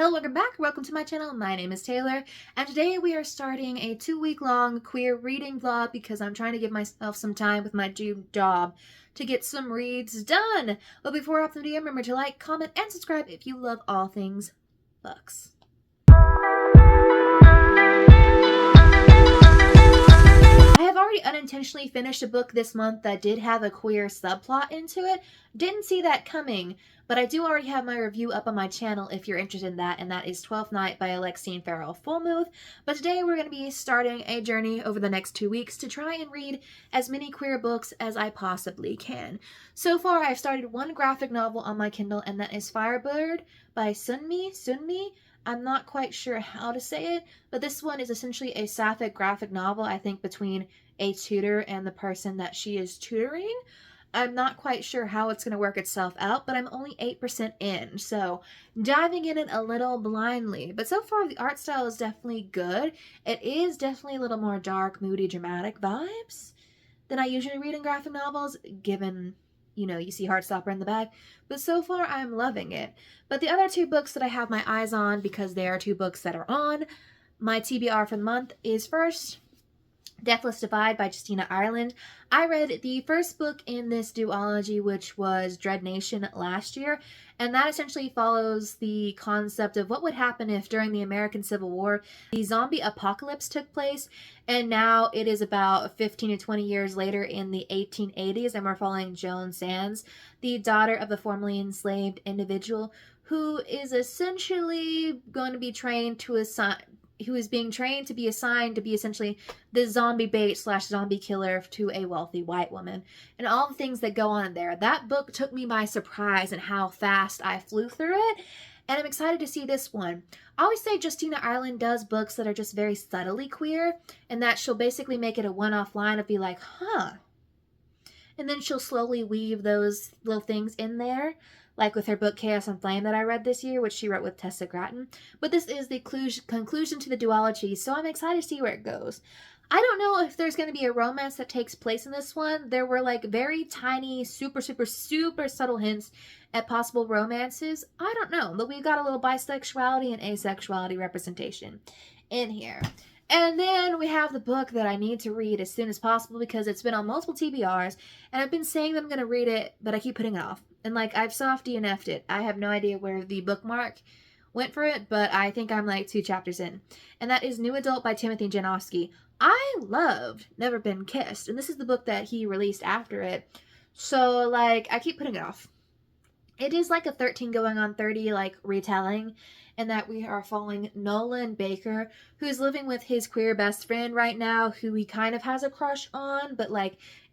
Hello, welcome back. Welcome to my channel. My name is Taylor, and today we are starting a 2-week-long queer reading vlog because I'm trying to give myself some time with my job to get some reads done. But before I hop the video, remember to like, comment, and subscribe if you love all things books. I have already unintentionally finished a book this month that did have a queer subplot into it. Didn't see that coming, but I do already have my review up on my channel if you're interested in that, and that is 12th Night by Alexine Farrell Fullmuth. But today we're going to be starting a journey over the next 2 weeks to try and read as many queer books as I possibly can. So far, I've started one graphic novel on my Kindle, and that is Firebird by Sunmi. I'm not quite sure how to say it, but this one is essentially a sapphic graphic novel, I think, between a tutor and the person that she is tutoring. I'm not quite sure how it's going to work itself out, but I'm only 8% in, so diving in it a little blindly. But so far, the art style is definitely good. It is definitely a little more dark, moody, dramatic vibes than I usually read in graphic novels, given, you see Heartstopper in the back. But so far, I'm loving it. But the other 2 books that I have my eyes on, because they are 2 books that are on my TBR for the month, is first Deathless Divide by Justina Ireland. I read the first book in this duology, which was Dread Nation, last year, and that essentially follows the concept of what would happen if during the American Civil War the zombie apocalypse took place, and now it is about 15 to 20 years later in the 1880s, and we're following Joan Sands, the daughter of a formerly enslaved individual who is essentially going to be trained to who is being trained to be assigned to be essentially the zombie bait / zombie killer to a wealthy white woman, and all the things that go on in there. That book took me by surprise and how fast I flew through it, and I'm excited to see this one. I always say Justina Ireland does books that are just very subtly queer, and that she'll basically make it a one-off line of be like, huh, and then she'll slowly weave those little things in there, like with her book Chaos and Flame that I read this year, which she wrote with Tessa Gratton. But this is the conclusion to the duology, so I'm excited to see where it goes. I don't know if there's going to be a romance that takes place in this one. There were like very tiny, super subtle hints at possible romances. I don't know, but we've got a little bisexuality and asexuality representation in here. And then we have the book that I need to read as soon as possible because it's been on multiple TBRs, and I've been saying that I'm going to read it, but I keep putting it off. And I've soft DNF'd it. I have no idea where the bookmark went for it, but I think I'm like 2 chapters in. And that is New Adult by Timothy Janofsky. I loved Never Been Kissed, and this is the book that he released after it. So, I keep putting it off. It is like a 13 going on 30, retelling, and that we are following Nolan Baker, who's living with his queer best friend right now, who he kind of has a crush on, but,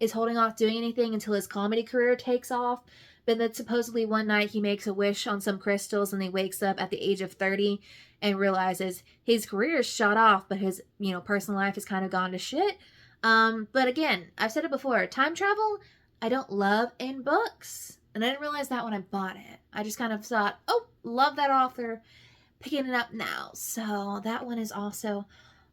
is holding off doing anything until his comedy career takes off. But then supposedly one night he makes a wish on some crystals, and he wakes up at the age of 30 and realizes his career is shot off, but his, personal life has kind of gone to shit. But again, I've said it before, time travel, I don't love in books. And I didn't realize that when I bought it. I just kind of thought, oh, love that author, picking it up now. So that one is also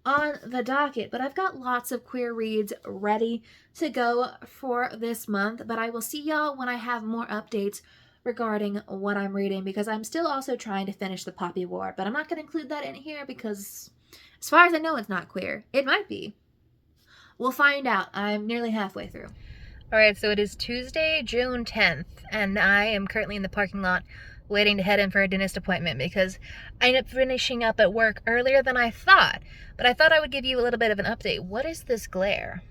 on the docket. But I've got lots of queer reads ready to go for this month. But I will see y'all when I have more updates regarding what I'm reading, because I'm still also trying to finish The Poppy War. But I'm not going to include that in here because as far as I know, it's not queer. It might be. We'll find out. I'm nearly halfway through. Alright, so it is Tuesday, June 10th, and I am currently in the parking lot waiting to head in for a dentist appointment because I ended up finishing up at work earlier than I thought. But I thought I would give you a little bit of an update. What is this glare?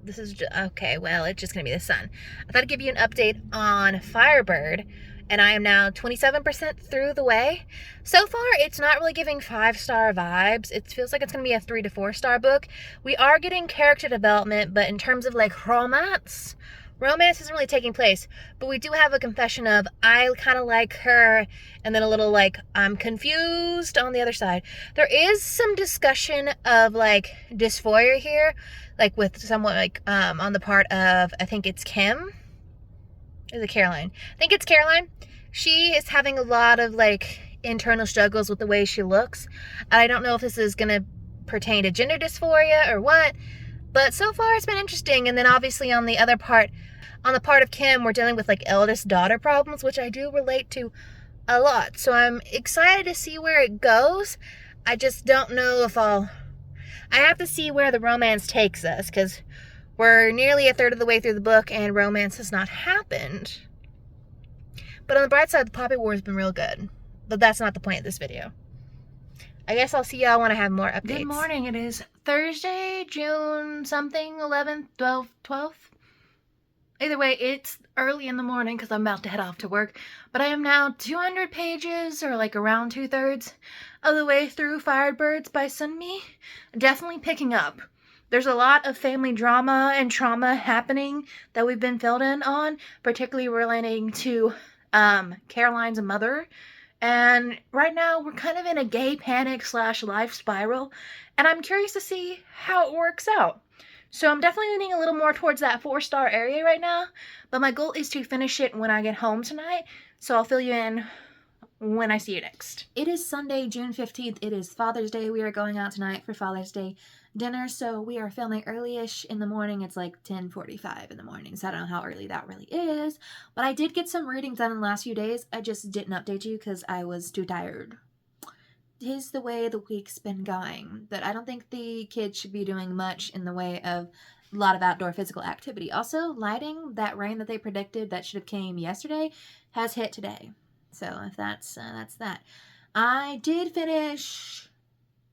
This is just, okay, well, it's just going to be the sun. I thought I'd give you an update on Firebird, and I am now 27% through the way. So far, it's not really giving 5-star vibes. It feels like it's going to be a 3 to 4-star book. We are getting character development, but in terms of romance isn't really taking place. But we do have a confession of, I kind of like her, and then a little I'm confused on the other side. There is some discussion of dysphoria here, with someone on the part of, I think it's Kim. Is it Caroline? I think it's Caroline. She is having a lot of internal struggles with the way she looks. I don't know if this is going to pertain to gender dysphoria or what, but so far it's been interesting. And then obviously on the other part, on the part of Kim, we're dealing with eldest daughter problems, which I do relate to a lot. So I'm excited to see where it goes. I just don't know if I have to see where the romance takes us, because we're nearly a third of the way through the book and romance has not happened. But on the bright side, the Poppy War has been real good. But that's not the point of this video. I guess I'll see y'all when I have more updates. Good morning. It is Thursday, June something, 11th, 12th. Either way, it's early in the morning because I'm about to head off to work. But I am now 200 pages, or like around 2/3 of the way through Firebirds by Sunmi. Definitely picking up. There's a lot of family drama and trauma happening that we've been filled in on, particularly relating to Caroline's mother. And right now we're kind of in a gay panic / life spiral, and I'm curious to see how it works out. So I'm definitely leaning a little more towards that 4-star area right now, but my goal is to finish it when I get home tonight, so I'll fill you in when I see you next. It is Sunday, June 15th. It is Father's Day. We are going out tonight for Father's Day dinner, so we are filming early-ish in the morning. It's like 10:45 in the morning, so I don't know how early that really is, but I did get some reading done in the last few days. I just didn't update you because I was too tired. Tis the way the week's been going, but I don't think the kids should be doing much in the way of a lot of outdoor physical activity. Also, lighting, that rain that they predicted that should have came yesterday has hit today. So if that's that. I did finish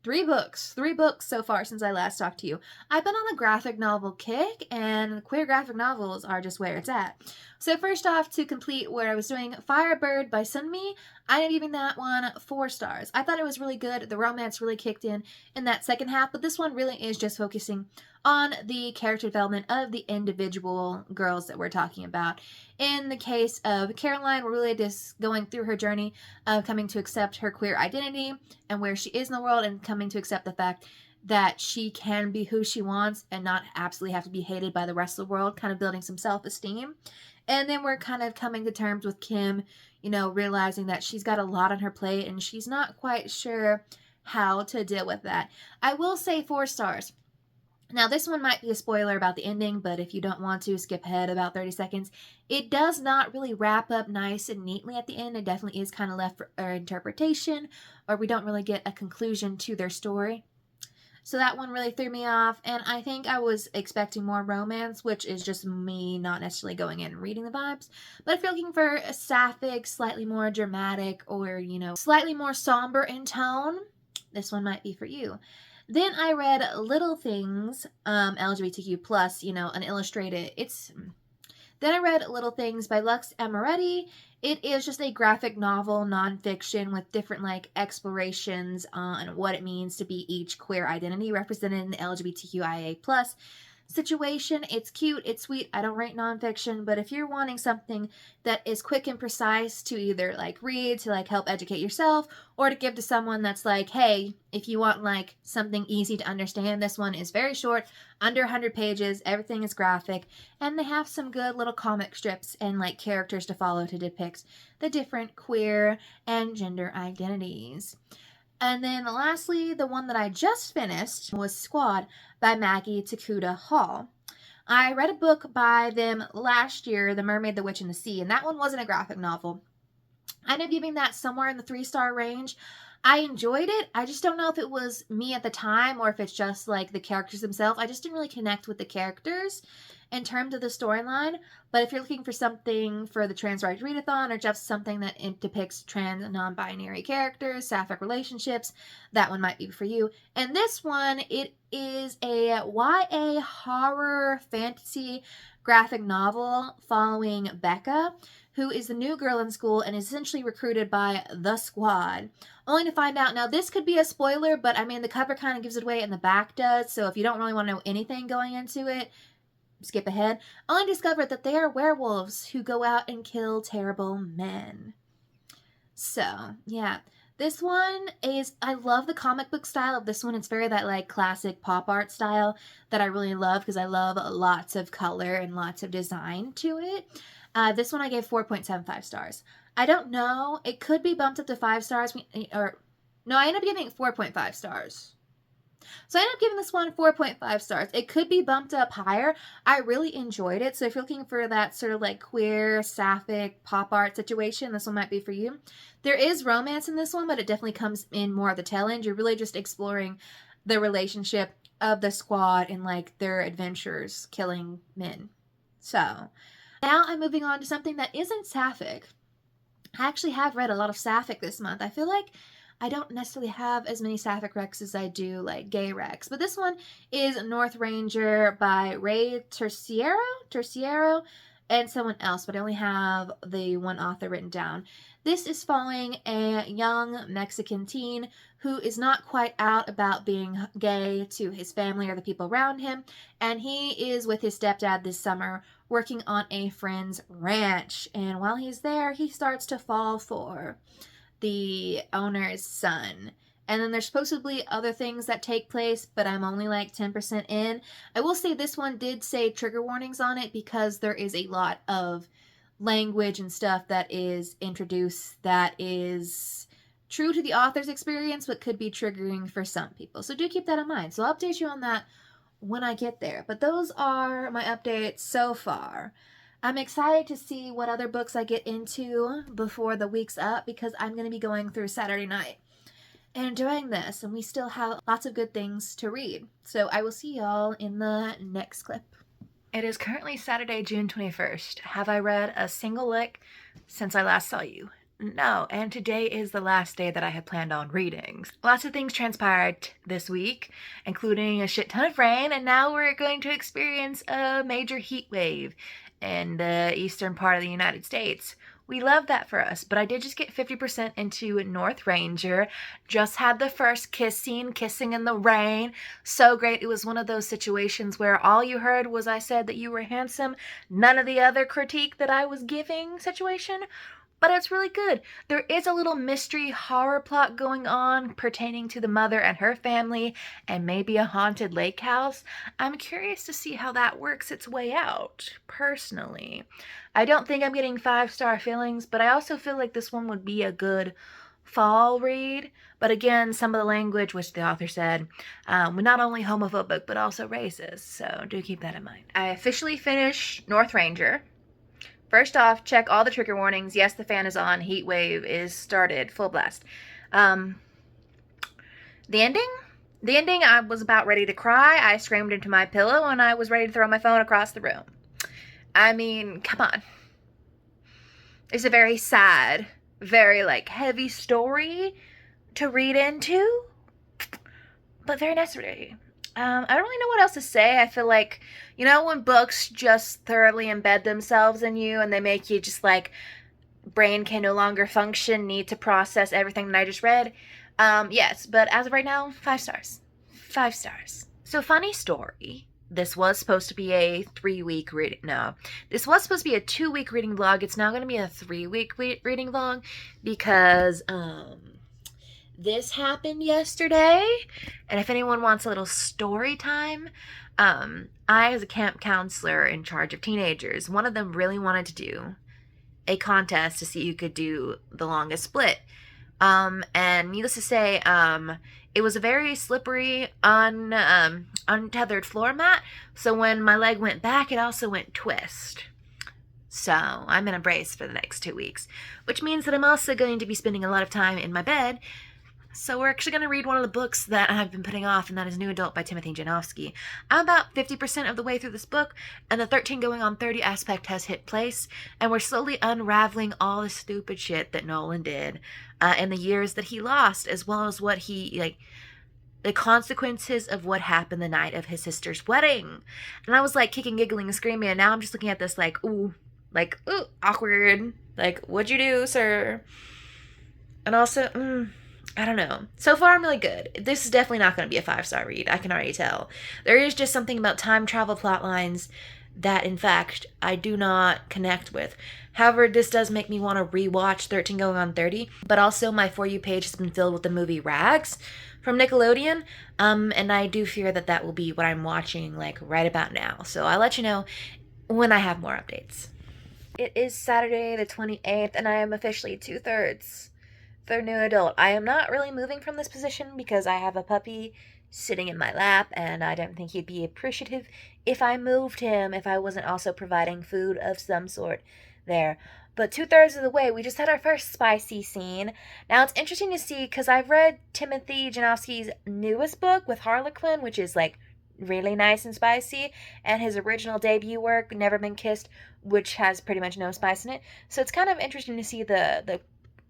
3 books so far since I last talked to you. I've been on the graphic novel kick, and queer graphic novels are just where it's at. So first off, to complete where I was doing, Firebird by Sunmi, I am giving that one 4 stars. I thought it was really good. The romance really kicked in that second half, but this one really is just focusing on the character development of the individual girls that we're talking about. In the case of Caroline, we're really just going through her journey of coming to accept her queer identity and where she is in the world, and coming to accept the fact that she can be who she wants and not absolutely have to be hated by the rest of the world, kind of building some self-esteem. And then we're kind of coming to terms with Kim, realizing that she's got a lot on her plate and she's not quite sure how to deal with that. I will say 4 stars. Now, this one might be a spoiler about the ending, but if you don't want to, skip ahead about 30 seconds. It does not really wrap up nice and neatly at the end. It definitely is kind of left for our interpretation, or we don't really get a conclusion to their story. So that one really threw me off, and I think I was expecting more romance, which is just me not necessarily going in and reading the vibes. But if you're looking for a sapphic, slightly more dramatic, or, slightly more somber in tone, this one might be for you. Then I read Little Things, LGBTQ+, an illustrated, Then I read Little Things by Lux Amoretti. It is just a graphic novel, nonfiction, with different explorations on what it means to be each queer identity represented in the LGBTQIA+ situation. It's cute, it's sweet. I don't write nonfiction, but if you're wanting something that is quick and precise to either read to help educate yourself, or to give to someone that's hey, if you want something easy to understand, this one is very short, under 100 pages, everything is graphic, and they have some good little comic strips and characters to follow to depict the different queer and gender identities. And then lastly, the one that I just finished was Squad by Maggie Takuda Hall. I read a book by them last year, The Mermaid, the Witch, and the Sea, and that one wasn't a graphic novel. I ended up giving that somewhere in the 3-star range. I enjoyed it. I just don't know if it was me at the time or if it's just the characters themselves. I just didn't really connect with the characters in terms of the storyline. But if you're looking for something for the trans rights readathon, or just something that depicts trans and non-binary characters, sapphic relationships, that one might be for you. And this one, it is a YA horror fantasy graphic novel following Becca, who is the new girl in school and is essentially recruited by the Squad. Only to find out, now this could be a spoiler, but the cover kind of gives it away and the back does, so if you don't really want to know anything going into it, skip ahead. Only discovered that they are werewolves who go out and kill terrible men. So, yeah. This one is, I love the comic book style of this one. It's very that classic pop art style that I really love, because I love lots of color and lots of design to it. This one I gave 4.75 stars. I don't know. It could be bumped up to 5 stars. I ended up giving it 4.5 stars. So I ended up giving this one 4.5 stars. It could be bumped up higher. I really enjoyed it. So if you're looking for that sort of like queer, sapphic, pop art situation, this one might be for you. There is romance in this one, but it definitely comes in more at the tail end. You're really just exploring the relationship of the squad and like their adventures killing men. So now I'm moving on to something that isn't sapphic. I actually have read a lot of sapphic this month. I feel like I don't necessarily have as many sapphic recs as I do like gay recs. But this one is North Ranger by Ray Terciero, and someone else, but I only have the one author written down. This is following a young Mexican teen who is not quite out about being gay to his family or the people around him, and he is with his stepdad this summer working on a friend's ranch. And while he's there, he starts to fall for the owner's son. And then there's supposedly other things that take place, but I'm only like 10% in. I will say this one did say trigger warnings on it because there is a lot of language and stuff that is introduced that is true to the author's experience, but could be triggering for some people. So do keep that in mind. So I'll update you on that when I get there. But those are my updates so far. I'm excited to see what other books I get into before the week's up because I'm going to be going through Saturday night and enjoying this, and we still have lots of good things to read. So I will see y'all in the next clip. It is currently Saturday, June 21st. Have I read a single lick since I last saw you? No, and today is the last day that I had planned on reading. Lots of things transpired this week, including a shit ton of rain, and now we're going to experience a major heat wave in the eastern part of the United States. We love that for us, but I did just get 50% into North Ranger. Just had the first kiss scene, kissing in the rain. So great. It was one of those situations where all you heard was I said that you were handsome, none of the other critique that I was giving situation. But it's really good. There is a little mystery horror plot going on pertaining to the mother and her family and maybe a haunted lake house. I'm curious to see how that works its way out, personally. I don't think I'm getting 5-star feelings, but I also feel like this one would be a good fall read. But again, some of the language, which the author said, not only homophobic, but also racist. So do keep that in mind. I officially finished North Ranger. First off, check all the trigger warnings. Yes, the fan is on. Heat wave is started. Full blast. The ending? The ending, I was about ready to cry. I screamed into my pillow and I was ready to throw my phone across the room. I mean, come on. It's a very sad, very, like, heavy story to read into, but very necessary. I don't really know what else to say. I feel like, you know, when books just thoroughly embed themselves in you and they make you just like, brain can no longer function, need to process everything that I just read. Yes, but as of right now, 5 stars. 5 stars. So, funny story. This was supposed to be a 3-week reading. No, this was supposed to be a 2-week reading vlog. It's now going to be a 3-week reading vlog because, this happened yesterday, and if anyone wants a little story time, I, as a camp counselor in charge of teenagers, one of them really wanted to do a contest to see who could do the longest split. And needless to say, it was a very slippery, untethered floor mat, so when my leg went back, it also went twist. So I'm in a brace for the next 2 weeks, which means that I'm also going to be spending a lot of time in my bed. So we're actually going to read one of the books that I've been putting off, and that is New Adult by Timothy Janofsky. I'm about 50% of the way through this book, and the 13 going on 30 aspect has hit place, and we're slowly unraveling all the stupid shit that Nolan did in the years that he lost, as well as what he, the consequences of what happened the night of his sister's wedding. And I was, kicking, giggling, and screaming, and now I'm just looking at this ooh, awkward. What'd you do, sir? And also, I don't know. So far, I'm really good. This is definitely not going to be a 5-star read. I can already tell. There is just something about time travel plot lines that, in fact, I do not connect with. However, this does make me want to rewatch 13 Going on 30, but also my For You page has been filled with the movie Rags from Nickelodeon, and I do fear that that will be what I'm watching, right about now. So I'll let you know when I have more updates. It is Saturday the 28th, and I am officially 2/3 through New Adult. I am not really moving from this position because I have a puppy sitting in my lap, and I don't think he'd be appreciative if I moved him if I wasn't also providing food of some sort there. But 2/3 of the way, we just had our first spicy scene. Now it's interesting to see because I've read Timothy Janowski's newest book with Harlequin, which is like really nice and spicy, and his original debut work, Never Been Kissed, which has pretty much no spice in it. So it's kind of interesting to see the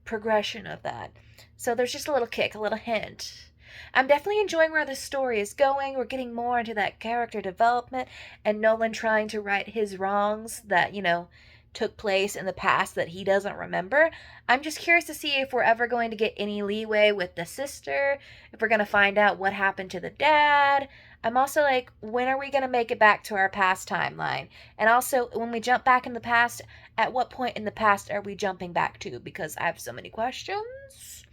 progression of that. So there's just a little kick, a little hint. I'm definitely enjoying where the story is going. We're getting more into that character development and Nolan trying to right his wrongs that, took place in the past that he doesn't remember. I'm just curious to see if we're ever going to get any leeway with the sister, if we're going to find out what happened to the dad. I'm also like, when are we going to make it back to our past timeline? And also, when we jump back in the past, at what point in the past are we jumping back to? Because I have so many questions.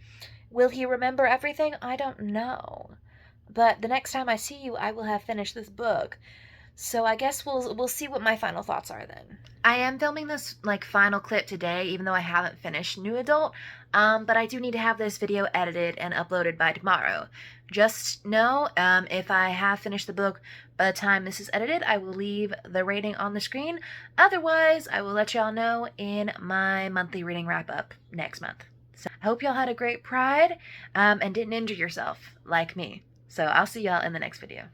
Will he remember everything? I don't know. But the next time I see you, I will have finished this book. So I guess we'll see what my final thoughts are then. I am filming this final clip today, even though I haven't finished New Adult. But I do need to have this video edited and uploaded by tomorrow. Just know, if I have finished the book by the time this is edited, I will leave the rating on the screen. Otherwise, I will let y'all know in my monthly reading wrap up next month. So I hope y'all had a great Pride, and didn't injure yourself like me. So I'll see y'all in the next video.